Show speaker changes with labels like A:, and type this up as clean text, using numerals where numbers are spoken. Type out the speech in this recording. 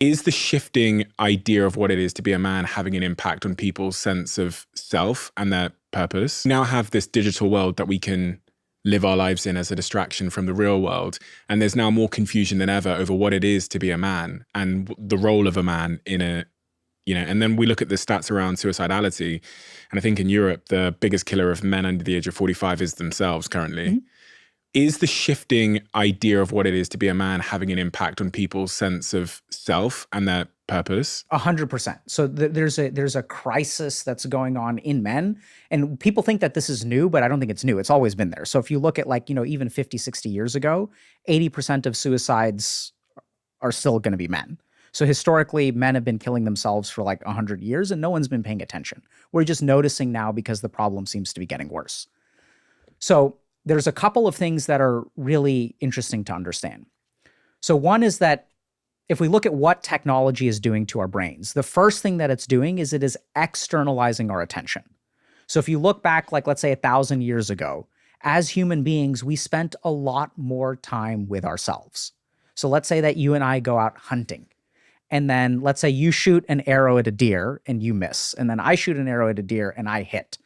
A: Is the shifting idea of what it is to be a man having an impact on people's sense of self and their purpose? We now have this digital world that we can live our lives in as a distraction from the real world. And there's now more confusion than ever over what it is to be a man and the role of a man in a, and then we look at the stats around suicidality. And I think in Europe, the biggest killer of men under the age of 45 is themselves currently. Mm-hmm. Is the shifting idea of what it is to be a man having an impact on people's sense of self and their purpose?
B: 100%. So there's a crisis that's going on in men, and people think that this is new, but I don't think it's new. It's always been there. So if you look at even 50, 60 years ago, 80% of suicides are still going to be men. So historically, men have been killing themselves for 100 years, and no one's been paying attention. We're just noticing now because the problem seems to be getting worse. So there's a couple of things that are really interesting to understand. So one is that if we look at what technology is doing to our brains, the first thing that it's doing is it is externalizing our attention. So if you look back, let's say 1,000 years ago, as human beings, we spent a lot more time with ourselves. So let's say that you and I go out hunting. And then let's say you shoot an arrow at a deer and you miss. And then I shoot an arrow at a deer and I hit.